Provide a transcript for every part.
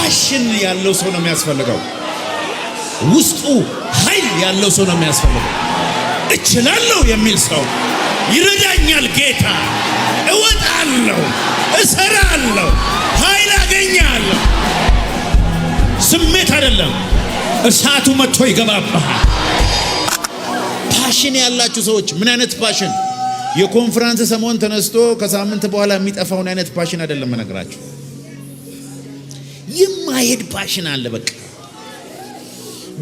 ፓሽን ያለው ሰው ነው የሚያስፈልገው። ውስጡ ኃይል ያለው ሰው ነው የሚያስፈልገው። እችላለሁ የሚል ሰው፣ ይረዳኛል ጌታ፣ እወጣለሁ፣ እሰራለሁ፣ ኃይል አገኛለሁ። ስሜት አይደለም፣ እሳቱ መጥቶ ይገባባሃል። ፓሽን ያላችሁ ሰዎች ምን አይነት ፓሽን? የኮንፈረንስ ሰሞን ተነስቶ ከሳምንት በኋላ የሚጠፋውን አይነት ፓሽን አይደለም መነግራችሁ። የማይሄድ ፓሽን አለ። በቃ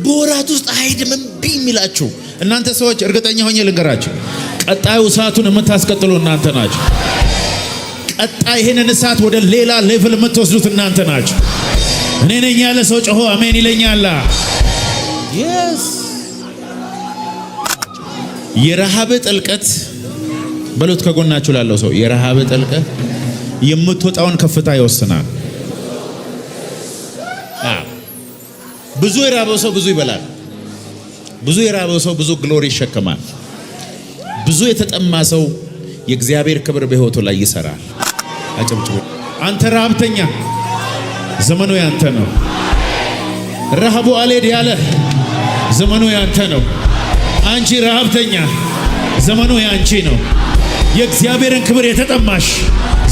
በወራት ውስጥ አይሄድም እምቢ የሚላችሁ እናንተ ሰዎች እርግጠኛ ሆኜ ልንገራችሁ፣ ቀጣዩ እሳቱን የምታስቀጥሉ እናንተ ናችሁ። ቀጣይ ይሄንን እሳት ወደ ሌላ ሌቭል የምትወስዱት እናንተ ናችሁ። እኔ ነኝ ያለ ሰው ጮሆ አሜን ይለኛል። yes የረሃብ ጥልቀት በሉት ከጎናችሁ ላለው ሰው፣ የረሃብ ጥልቀት የምትወጣውን ከፍታ ይወስናል። ብዙ የራበው ሰው ብዙ ይበላል። ብዙ የራበው ሰው ብዙ ግሎሪ ይሸከማል። ብዙ የተጠማ ሰው የእግዚአብሔር ክብር በሕይወቱ ላይ ይሰራል። አጨብጭቡ። አንተ ረሃብተኛ ዘመኑ ያንተ ነው። ረሃቡ አልሄድ ያለ ዘመኑ ያንተ ነው። አንቺ ረሃብተኛ ዘመኑ ያንቺ ነው። የእግዚአብሔርን ክብር የተጠማሽ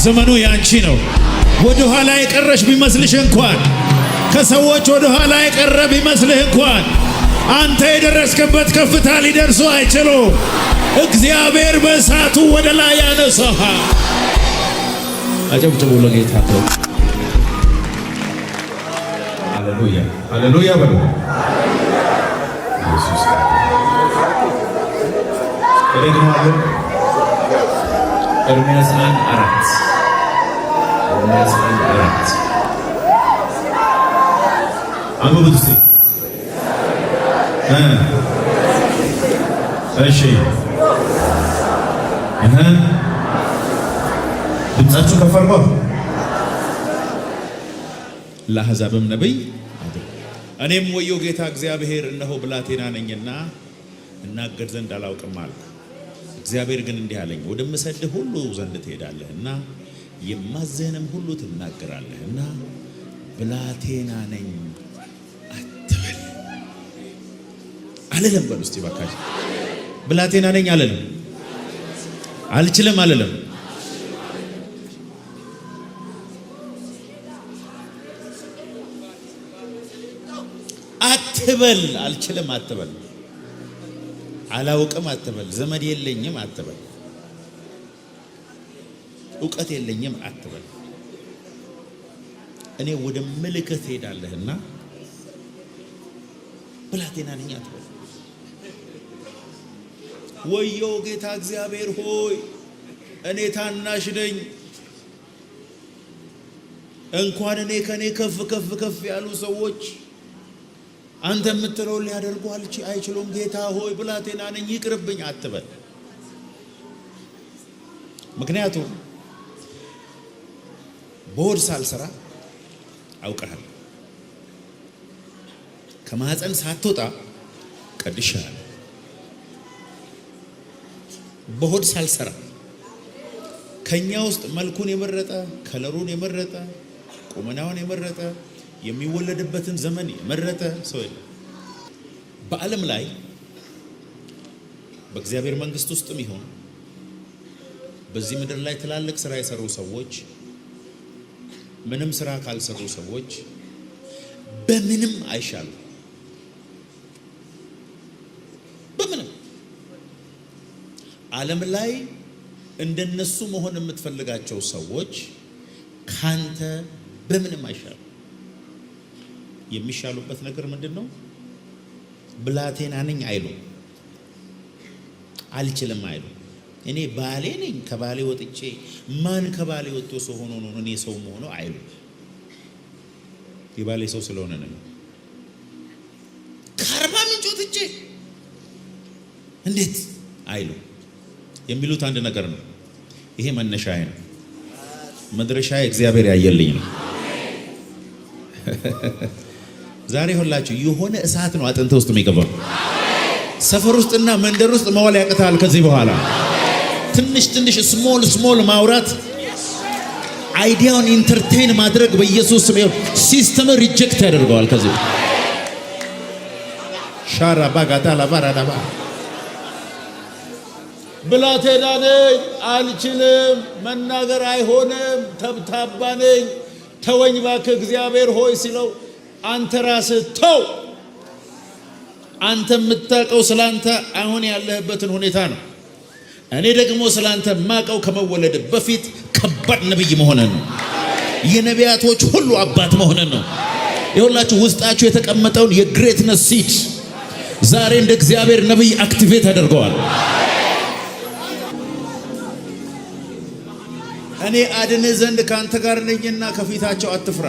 ዘመኑ ያንቺ ነው። ወደ ኋላ የቀረሽ ቢመስልሽ እንኳን ከሰዎች ወደ ኋላ የቀረ ቢመስልህ እንኳን አንተ የደረስክበት ከፍታ ሊደርሱ አይችሉም። እግዚአብሔር በእሳቱ ወደ ላይ ያነሳሃል። አጨብጭቡ ለጌታ። ሃሌሉያ ሃሌሉያ በሉ። ኢየሱስ ደግሞአለ ኤርምያስ 1:4 ኤርምያስ 1:4 አንብቡት እስቲ። እሺ ድምፃችሁ ከፍ አድርጎ ለአሕዛብም ነቢይ እኔም ወዮ ጌታ እግዚአብሔር እነሆ ብላቴና ነኝና እናገር ዘንድ አላውቅም አልኩ። እግዚአብሔር ግን እንዲህ አለኝ፣ ወደምሰድህ ሁሉ ዘንድ ትሄዳለህና የማዝህንም ሁሉ ትናገራለህና ብላቴና ነኝ አትበል አልልም። በሉ እስቲ ባካችሁ ብላቴና ነኝ አልልም፣ አልችልም አልልም። አትበል፣ አልችልም አትበል፣ አላውቅም አትበል፣ ዘመድ የለኝም አትበል፣ እውቀት የለኝም አትበል። እኔ ወደ ምልክት ሄዳለህና ብላቴና ነኝ አትበል። ወዮ ጌታ እግዚአብሔር ሆይ እኔ ታናሽ ነኝ፣ እንኳን እኔ ከኔ ከፍ ከፍ ከፍ ያሉ ሰዎች አንተ የምትለውን ሊያደርጉ አይችሉም። ጌታ ሆይ ብላቴና ነኝ ይቅርብኝ አትበል። ምክንያቱም በሆድ ሳልሰራ አውቀሃል፣ ከማህፀን ሳትወጣ ቀድሻለሁ። በሆድ ሳልሰራ ከኛ ውስጥ መልኩን የመረጠ ከለሩን የመረጠ ቁመናውን የመረጠ የሚወለድበትን ዘመን የመረጠ ሰው የለም። በዓለም ላይ በእግዚአብሔር መንግስት ውስጥም ይሁን በዚህ ምድር ላይ ትላልቅ ስራ የሰሩ ሰዎች ምንም ስራ ካልሰሩ ሰዎች በምንም አይሻሉ። በምንም ዓለም ላይ እንደነሱ መሆን የምትፈልጋቸው ሰዎች ካንተ በምንም አይሻሉ። የሚሻሉበት ነገር ምንድነው? ብላቴና ነኝ አይሉ፣ አልችልም አይሉ። እኔ ባሌ ነኝ፣ ከባሌ ወጥቼ ማን ከባሌ ወጥቶ ሰው ሆኖ ነው እኔ ሰው ሆኖ አይሉ። የባሌ ሰው ስለሆነ ነው። ከአርባ ምንጭ ወጥቼ እንዴት አይሉ። የሚሉት አንድ ነገር ነው። ይሄ መነሻዬ ነው፣ መድረሻዬ እግዚአብሔር ያየልኝ ነው። ዛሬ ሁላችሁ የሆነ እሳት ነው አጥንተ ውስጥ የሚገባው። ሰፈር ውስጥና መንደር ውስጥ መዋል ያቅታል። ከዚህ በኋላ ትንሽ ትንሽ ስሞል ማውራት አይዲያውን ኢንተርቴን ማድረግ በኢየሱስ ስም ሲስተም ሪጀክት ያደርገዋል። ከዚህ ሻራ ባጋታ ላባራዳባ ብላቴና ነኝ፣ አልችልም፣ መናገር አይሆንም፣ ተብታባ ነኝ፣ ተወኝ እባክህ እግዚአብሔር ሆይ ሲለው አንተ ራስህ ተው። አንተ የምታውቀው ስላንተ አሁን ያለህበትን ሁኔታ ነው። እኔ ደግሞ ስላንተ ማቀው ከመወለድ በፊት ከባድ ነብይ መሆንን ነው። የነቢያቶች ሁሉ አባት መሆንን ነው። ይኸውላችሁ ውስጣችሁ የተቀመጠውን የግሬትነስ ሲድ ዛሬ እንደ እግዚአብሔር ነብይ አክቲቬት አድርገዋል። እኔ አድንህ ዘንድ ካንተ ጋር ነኝና ከፊታቸው አትፍራ።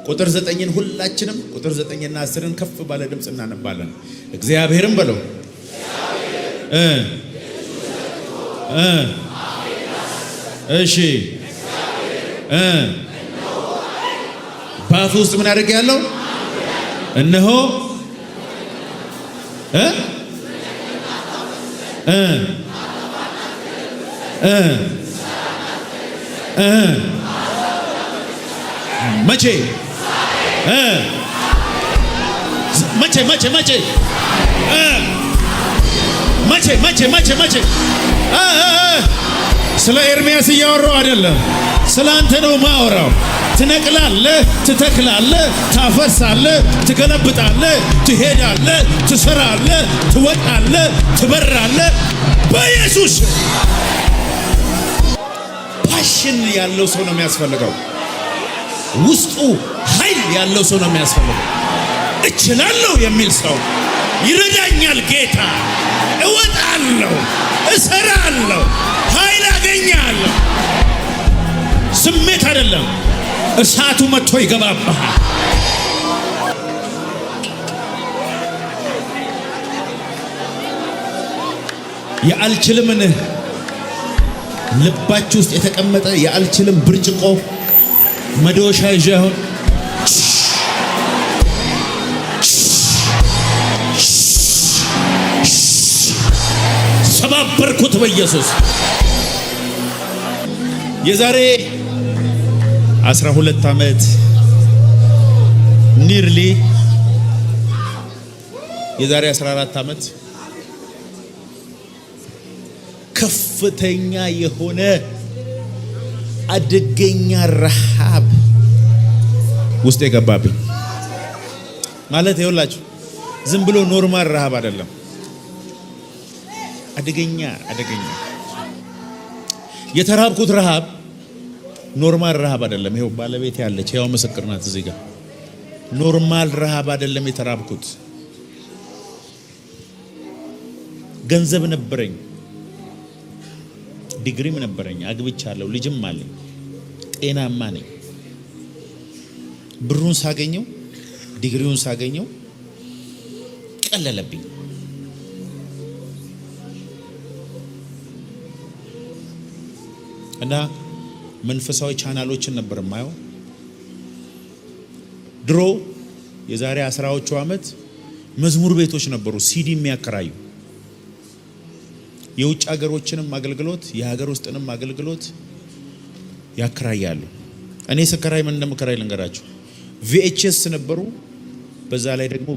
ቁጥር 9ን ሁላችንም ቁጥር 9ና 10ን ከፍ ባለ ድምጽ እናነባለን። እግዚአብሔርም በለው እሺ በአፉ ውስጥ ምን አድርግ ያለው እነሆ መቼ ስለ ኤርሚያስ እያወራው አይደለም፣ ስለ አንተ ነው ማወራው። ትነቅላለህ፣ ትተክላለህ፣ ታፈርሳለህ፣ ትገለብጣለህ፣ ትሄዳለህ፣ ትሰራለህ፣ ትወጣለህ፣ ትበራለህ። በኢየሱስ ፓሽን ያለው ሰው ነው የሚያስፈልገው። ውስጡ ኃይል ያለው ሰው ነው የሚያስፈልገው። እችላለሁ የሚል ሰው፣ ይረዳኛል ጌታ፣ እወጣለሁ፣ እሰራለሁ፣ ኃይል አገኛለሁ። ስሜት አይደለም፣ እሳቱ መጥቶ ይገባብሃል። የአልችልምን ልባችሁ ውስጥ የተቀመጠ የአልችልም ብርጭቆ መዶሻ ይዤ አሁን ሰባበርኩት በኢየሱስ። የዛሬ 12 ዓመት ኒርሊ የዛሬ 14 ዓመት ከፍተኛ የሆነ አደገኛ ረሃብ ውስጥ የገባብኝ ማለት ይኸውላችሁ ዝም ብሎ ኖርማል ረሃብ አይደለም። አደገኛ የተራብኩት ረሃብ ኖርማል ረሃብ አይደለም። ይኸው ባለቤት ያለች ያው ምስክር ናት እዚህ ጋር። ኖርማል ረሃብ አይደለም የተራብኩት። ገንዘብ ነበረኝ፣ ዲግሪም ነበረኝ፣ አግብቻለሁ፣ ልጅም አለኝ፣ ጤናማ ነኝ። ብሩን ሳገኘው ዲግሪውን ሳገኘው ቀለለብኝ። እና መንፈሳዊ ቻናሎችን ነበር ማየው። ድሮ የዛሬ 10ዎቹ ዓመት መዝሙር ቤቶች ነበሩ ሲዲ የሚያከራዩ። የውጭ ሀገሮችንም አገልግሎት የሀገር ውስጥንም አገልግሎት ያከራያሉ። እኔ ስከራይ ምን እንደምከራይ ልንገራችሁ። ቪኤችኤስ ነበሩ፣ በዛ ላይ ደግሞ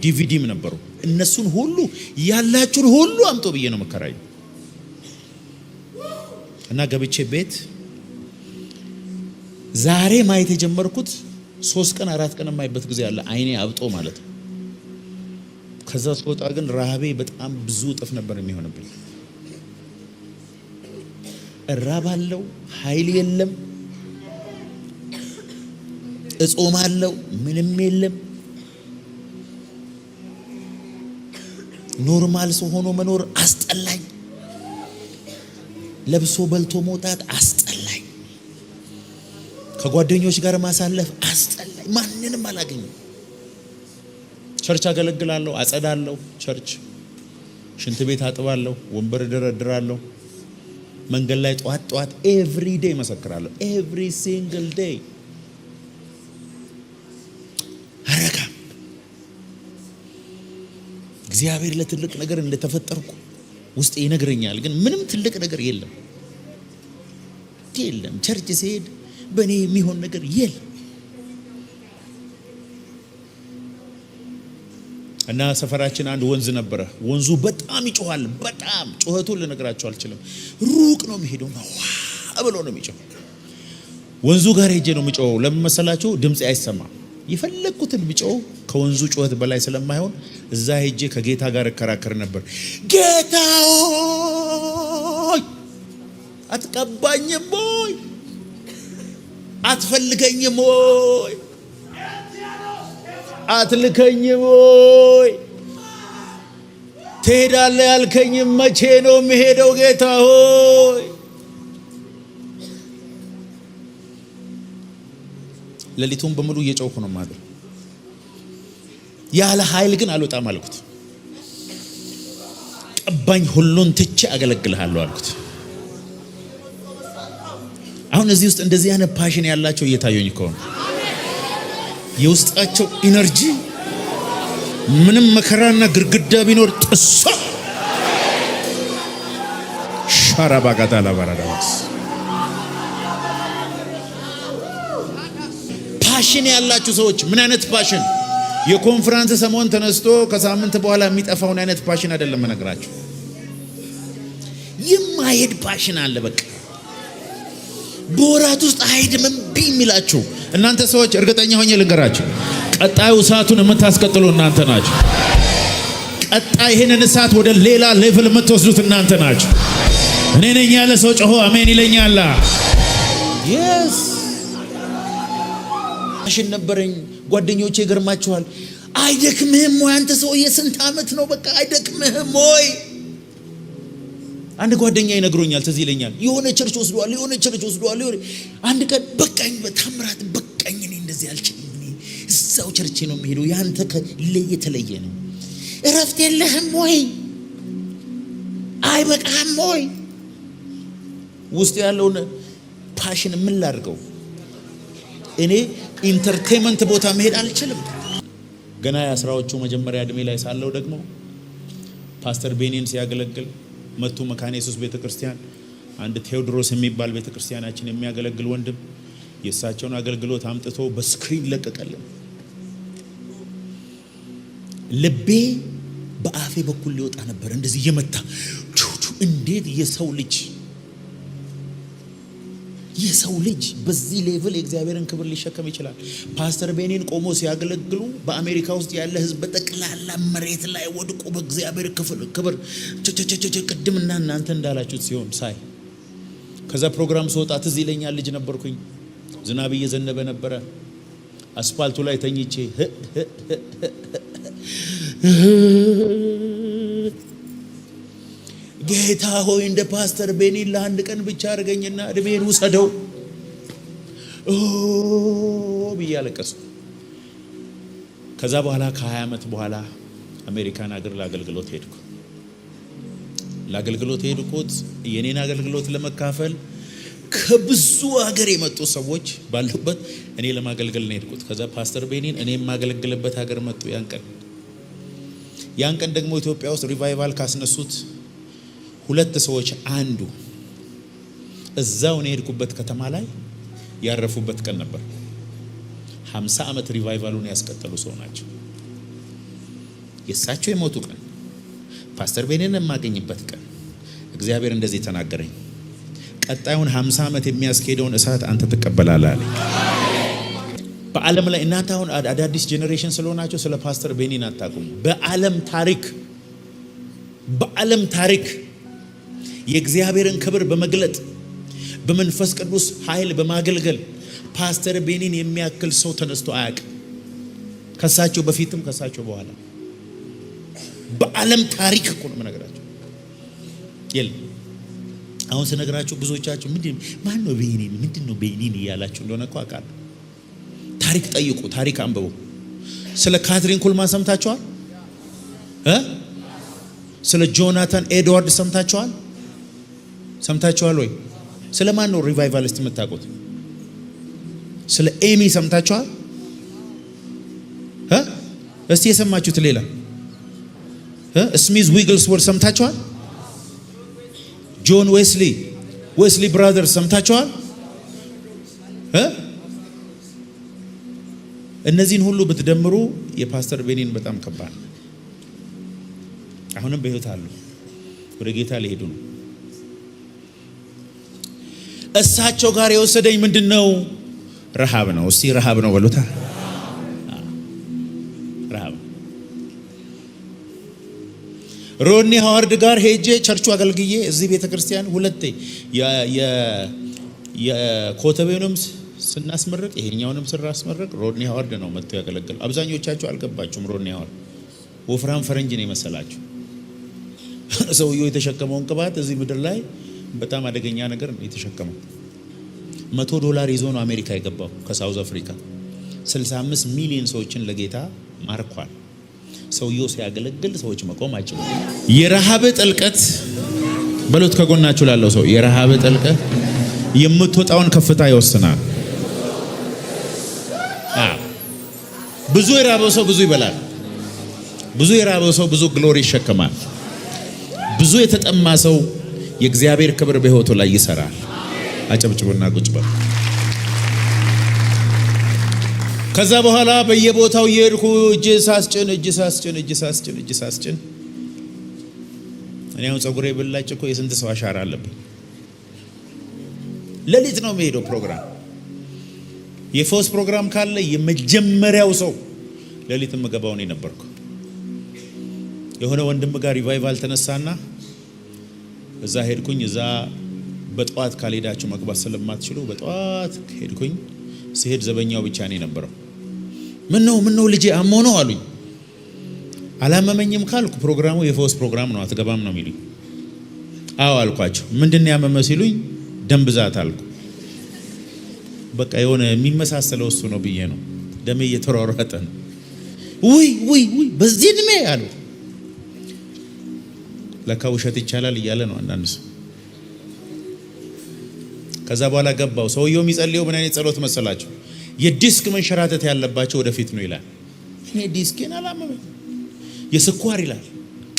ዲቪዲም ነበሩ። እነሱን ሁሉ ያላችሁን ሁሉ አምጦ ብዬ ነው መከራዩ። እና ገብቼ ቤት ዛሬ ማየት የጀመርኩት 3 ቀን 4 ቀን የማይበት ጊዜ አለ፣ አይኔ አብጦ ማለት ነው። ከዛ ስወጣ ግን ረሃቤ በጣም ብዙ እጥፍ ነበር የሚሆንብኝ። እራባለሁ፣ ኃይል የለም፣ እጾማለሁ፣ ምንም የለም። ኖርማል ሰው ሆኖ መኖር አስጠላኝ። ለብሶ በልቶ መውጣት አስጠላኝ። ከጓደኞች ጋር ማሳለፍ አስጠላኝ። ማንንም አላገኘም። ቸርች አገለግላለሁ፣ አጸዳለሁ፣ ቸርች ሽንት ቤት አጥባለሁ፣ ወንበር ደረድራለሁ፣ መንገድ ላይ ጧት ኤቭሪ ዴይ መሰክራለሁ። ኤቭሪ ሲንግል ዴይ አረካም። እግዚአብሔር ለትልቅ ነገር እንደተፈጠርኩ ውስጥ ይነግረኛል፣ ግን ምንም ትልቅ ነገር የለም። ግድ የለም ቸርች ሲሄድ በእኔ የሚሆን ነገር የለም። እና ሰፈራችን አንድ ወንዝ ነበረ። ወንዙ በጣም ይጮሃል። በጣም ጮኸቱን ልነግራችሁ አልችልም። ሩቅ ነው የሚሄደው ነው ብሎ ነው የሚጮህ። ወንዙ ጋር ሄጄ ነው የሚጮኸው። ለምን መሰላችሁ? ድምጽ አይሰማም። የፈለኩትን ቢጮህ ከወንዙ ጮኸት በላይ ስለማይሆን እዛ ሄጄ ከጌታ ጋር እከራከር ነበር። ጌታ ሆይ አትቀባኝም ሆይ አትፈልገኝም ሆይ አትልከኝም ሆይ ትሄዳለህ ያልከኝም መቼ ነው የሚሄደው ጌታ ሆይ? ሌሊቱን በሙሉ እየጮህኩ ነው ማለት ያለ ኃይል ግን አልወጣም አልኩት። ቀባኝ ሁሉን ትቼ አገለግልሃለሁ አልኩት። አሁን እዚህ ውስጥ እንደዚህ አይነት ፓሽን ያላቸው እየታዩኝ ከሆነ የውስጣቸው ኢነርጂ ምንም መከራና ግርግዳ ቢኖር ጥሶ ሻራባጋዳላ ባራዳስ ፓሽን ያላችሁ ሰዎች ምን አይነት ፓሽን? የኮንፈረንስ ሰሞን ተነስቶ ከሳምንት በኋላ የሚጠፋውን አይነት ፓሽን አይደለም መነግራችሁ። የማይሄድ ፓሽን አለ። በቃ በወራት ውስጥ አይሄድም እምቢ የሚላችሁ እናንተ ሰዎች እርግጠኛ ሆኜ ልንገራችሁ፣ ቀጣዩ እሳቱን የምታስቀጥሉ እናንተ ናችሁ። ቀጣይ ይሄንን እሳት ወደ ሌላ ሌቭል የምትወስዱት እናንተ ናችሁ። እኔ ነኝ ያለ ሰው ጮሆ አሜን ይለኛል። yes ፓሽን ነበረኝ። ጓደኞቼ ይገርማቸዋል። አይደክምህም ወይ አንተ ሰውዬ ስንት ዓመት ነው? በቃ አይደክምህም ወይ? አንድ ጓደኛ ይነግሮኛል፣ ትዝ ይለኛል። የሆነ ቸርች ወስዷል። አንድ ቀን በቃኝ፣ በታምራት በቃኝ፣ እኔ እንደዚህ አልችልም፣ እኔ እዛው ቸርቼ ነው የሚሄደው፣ ያንተ የተለየ ነው። እረፍት የለህም ወይ? አይበቃህም ወይ? ውስጥ ያለውን ፓሽን ምን ላድርገው? እኔ ኢንተርቴይንመንት ቦታ መሄድ አልችልም። ገና የአስራዎቹ መጀመሪያ እድሜ ላይ ሳለው ደግሞ ፓስተር ቤኒን ሲያገለግል መቱ መካነ ኢየሱስ ቤተክርስቲያን አንድ ቴዎድሮስ የሚባል ቤተክርስቲያናችን የሚያገለግል ወንድም የእሳቸውን አገልግሎት አምጥቶ በስክሪን ለቀቀልን። ልቤ በአፌ በኩል ሊወጣ ነበር እንደዚህ እየመታ እንዴት የሰው ልጅ በዚህ ሌቭል የእግዚአብሔርን ክብር ሊሸከም ይችላል? ፓስተር ቤኒን ቆሞ ሲያገለግሉ በአሜሪካ ውስጥ ያለ ህዝብ በጠቅላላ መሬት ላይ ወድቆ በእግዚአብሔር ክብር ቅድምና እናንተ እንዳላችሁት ሲሆን ሳይ ከዛ ፕሮግራም ስወጣ ትዝ ይለኛል። ልጅ ነበርኩኝ። ዝናብ እየዘነበ ነበረ። አስፋልቱ ላይ ተኝቼ ጌታ ሆይ እንደ ፓስተር ቤኒን ለአንድ ቀን ብቻ አድርገኝና እድሜን ውሰደው ብዬ አለቀስኩ። ከዛ በኋላ ከ20 ዓመት በኋላ አሜሪካን ሀገር ለአገልግሎት ሄድኩ። ለአገልግሎት ሄድኩት የኔን አገልግሎት ለመካፈል ከብዙ ሀገር የመጡ ሰዎች ባሉበት እኔ ለማገልገል ነው ሄድኩት። ከዛ ፓስተር ቤኒን እኔ የማገለግልበት ሀገር መጡ። ያን ቀን ደግሞ ኢትዮጵያ ውስጥ ሪቫይቫል ካስነሱት 2 ሰዎች አንዱ እዛው ነው የሄድኩበት ከተማ ላይ ያረፉበት ቀን ነበር። 50 ዓመት ሪቫይቫሉን ያስቀጠሉ ሰው ናቸው። የሳቸው የሞቱ ቀን፣ ፓስተር ቤኒን የማገኝበት ቀን እግዚአብሔር እንደዚህ ተናገረኝ። ቀጣዩን 50 ዓመት የሚያስኬደውን እሳት አንተ ትቀበላለህ አለኝ። በዓለም ላይ እናንተ አሁን አዳዲስ ጄኔሬሽን ስለሆናችሁ ስለ ፓስተር ቤኒን አታውቁም። በዓለም ታሪክ የእግዚአብሔርን ክብር በመግለጥ በመንፈስ ቅዱስ ኃይል በማገልገል ፓስተር ቤኒን የሚያክል ሰው ተነስቶ አያውቅም። ከሳቸው በፊትም ከሳቸው በኋላ በዓለም ታሪክ እኮ ነው የምነግራችሁ። የለም አሁን ስነግራችሁ ብዙዎቻችሁ ማን ነው ቤኒን ምንድነው ቤኒን እያላችሁ እንደሆነ እኮ አውቃለሁ። ታሪክ ጠይቁ፣ ታሪክ አንብቡ። ስለ ካትሪን ኩልማን ሰምታችኋል? ስለ ጆናታን ኤድዋርድ ሰምታችኋል ወይ? ስለ ማን ነው ሪቫይቫሊስት የምታውቁት? ስለ ኤሚ ሰምታችኋል? እስቲ የሰማችሁት ሌላ? ስሚዝ ዊግልስወርድ ሰምታችኋል? ጆን ዌስሊ ብራዘርስ ሰምታችኋል? እነዚህን ሁሉ ብትደምሩ የፓስተር ቤኒን በጣም ከባድ ነው። አሁንም በህይወት አሉ፣ ወደ ጌታ ሊሄዱ ነው። እሳቸው ጋር የወሰደኝ ምንድነው? ረሃብ ነው። እስቲ ረሃብ ነው በሉታ። ረሃብ። ሮኒ ሃዋርድ ጋር ሄጄ ቸርቹ አገልግዬ እዚህ ቤተክርስቲያን ሁለቴ የኮተቤውንም ስናስመረቅ ይሄኛውንም ስናስመረቅ ሮኒ ሃዋርድ ነው መጥቶ ያገለግል። አብዛኞቻችሁ አልገባችሁም። ሮኒ ሃዋርድ ወፍራም ፈረንጅ ነው የመሰላችሁ። ሰውየው የተሸከመውን ቅባት እዚህ ምድር ላይ በጣም አደገኛ ነገር ነው የተሸከመው። $100 ይዞ ነው አሜሪካ የገባው ከሳውዝ አፍሪካ። 65 ሚሊዮን ሰዎችን ለጌታ ማርኳል። ሰውየው ሲያገለግል ሰዎች መቆም አይችሉም። የረሃብ ጥልቀት በሉት ከጎናችሁ ላለው ሰው፣ የረሃብ ጥልቀት የምትወጣውን ከፍታ ይወስናል። ብዙ የራበው ሰው ብዙ ይበላል። ብዙ የራበው ሰው ብዙ ግሎሪ ይሸከማል። ብዙ የተጠማ ሰው የእግዚአብሔር ክብር በሕይወቱ ላይ ይሰራል። አጨብጭቡና ቁጭ በሉ። ከዛ በኋላ በየቦታው የሄድኩ እጅ ሳስጭን እኔ አሁን ጸጉሬ ብላጭ እኮ የስንት ሰው አሻራ አለብኝ። ሌሊት ነው የሚሄደው ፕሮግራም። የፎስ ፕሮግራም ካለ የመጀመሪያው ሰው ሌሊት የምገባው እኔ ነበርኩ። የሆነ ወንድም ጋር ሪቫይቫል ተነሳና እዛ ሄድኩኝ። እዛ በጠዋት ካልሄዳችሁ መግባት ስለማትችሉ በጠዋት ሄድኩኝ። ሲሄድ ዘበኛው ብቻ ነው የነበረው። ምን ነው ልጄ አሞ ነው አሉኝ። አላመመኝም ካልኩ ፕሮግራሙ የፎስ ፕሮግራም ነው አትገባም ነው የሚሉኝ። አዎ አልኳቸው። ምንድነው ያመመ ሲሉኝ ደም ብዛት አልኩ። በቃ የሆነ የሚመሳሰለው እሱ ነው ብዬ ነው። ደሜ እየተሯሯጠ ነው። ውይ በዚህ እድሜ አሉ። ለካ ውሸት ይቻላል እያለ ነው አንዳንድ ሰው። ከዛ በኋላ ገባው። ሰውየው የሚጸልየው ምን አይነት ጸሎት መሰላችሁ? የዲስክ መንሸራተት ያለባቸው ወደፊት ነው ይላል። እኔ ዲስኬን አላመመኝ። የስኳር ይላል።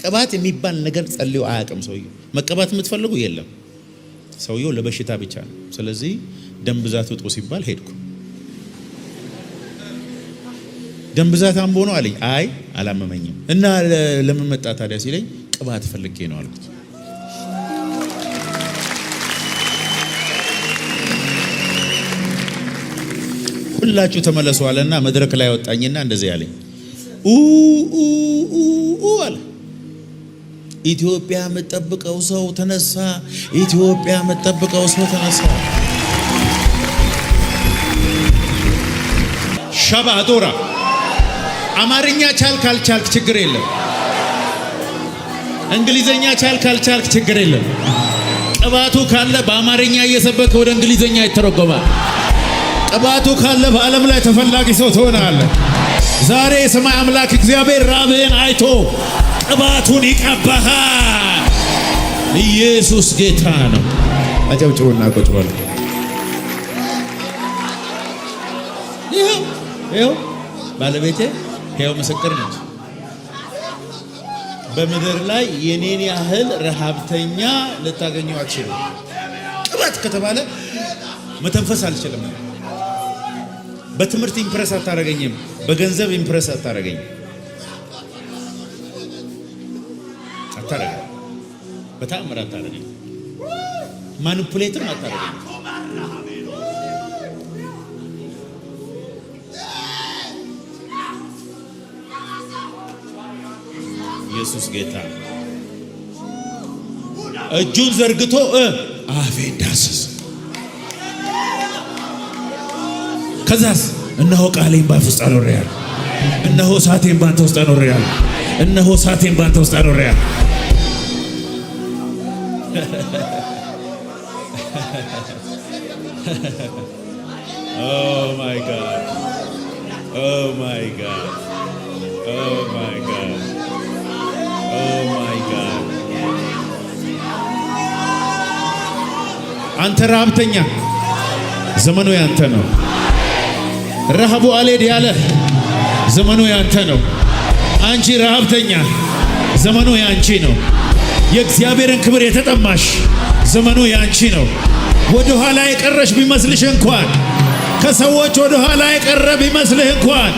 ቅባት የሚባል ነገር ጸልዮ አያውቅም ሰውየው። መቀባት የምትፈልጉ የለም። ሰውየው ለበሽታ ብቻ ነው። ስለዚህ ደም ብዛት ውጡ ሲባል ሄድኩ። ደም ብዛት አምቦ ነው አለኝ። አይ አላመመኝም። እና ለምን መጣ ታዲያ ሲለኝ ቅባት ፈልጌ ነው አልኩት። ሁላችሁ ተመለሱ አለና መድረክ ላይ ወጣኝና እንደዚህ ያለኝ አለ። ኢትዮጵያ የምትጠብቀው ሰው ተነሳ። ኢትዮጵያ የምትጠብቀው ሰው ተነሳ። ሻባ አዶራ አማርኛ ቻል ካልቻልክ ችግር የለም። እንግሊዘኛ ቻል ካልቻልክ ችግር የለም። ቅባቱ ካለ በአማርኛ እየሰበከ ወደ እንግሊዘኛ ይተረጎማል። ቅባቱ ካለ በዓለም ላይ ተፈላጊ ሰው ትሆናለህ። ዛሬ የሰማይ አምላክ እግዚአብሔር ራብህን አይቶ ቅባቱን ይቀባሃል። ኢየሱስ ጌታ ነው። አጨብጭቡና ቁጭ በሉ። ይኸው ባለቤቴ ይኸው ምስክር ነች። በምድር ላይ የኔን ያህል ረሃብተኛ ልታገኘው አትችልም። ቅባት ከተባለ መተንፈስ አልችልም። በትምህርት ኢምፕረስ አታረገኝም። በገንዘብ ኢምፕረስ አታረገኝም። አታረገኝ። በተአምር አታረገኝ። ማኒፑሌትም አታረገኝ። ኢየሱስ ጌታ። እጁን ዘርግቶ አፌን ዳሰሰ። ከዛስ እነሆ ቃሌን ባንተ ውስጥ አኖሬያለሁ። እነሆ እሳቴን ባንተ ውስጥ አኖሬያለሁ። እነሆ እሳቴን ባንተ ውስጥ አኖሬያለሁ። Oh my God. Oh my God. Oh my God. Oh my God. አንተ ረሃብተኛ ዘመኑ ያንተ ነው። ረሃቡ አልሄድ ያለ ዘመኑ ያንተ ነው። አንቺ ረሃብተኛ ዘመኑ ያንቺ ነው። የእግዚአብሔርን ክብር የተጠማሽ ዘመኑ ያንቺ ነው። ወደ ኋላ የቀረሽ ቢመስልሽ እንኳን ከሰዎች ወደ ኋላ የቀረ ቢመስልህ እንኳን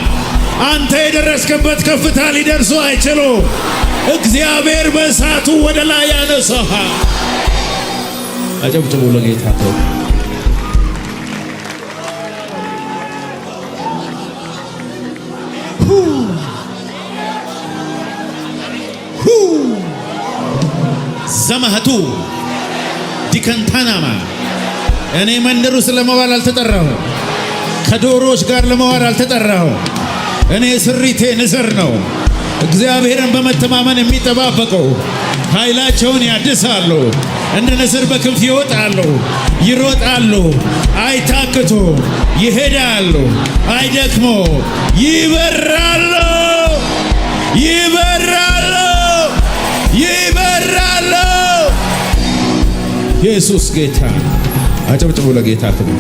አንተ የደረስክበት ከፍታ ሊደርሱ አይችሉም። እግዚአብሔር በእሳቱ ወደ ላይ ያነሳሃል። አጨብጭቡ ለጌታ። ዘማህቱ ዲከንታናማ እኔ መንደር ውስጥ ለመዋል አልተጠራሁም። ከዶሮዎች ጋር ለመዋል አልተጠራሁም። እኔ ስሪቴ ንስር ነው። እግዚአብሔርን በመተማመን የሚጠባበቁ ኃይላቸውን ያድሳሉ። እንደ ንስር በክንፍ ይወጣሉ፣ ይሮጣሉ፣ አይታክቱ፣ ይሄዳሉ፣ አይደክሞ፣ ይበራሉ፣ ይበራሉ፣ ይበራሉ። ኢየሱስ ጌታ። አጨብጭቡ ለጌታ ክብር።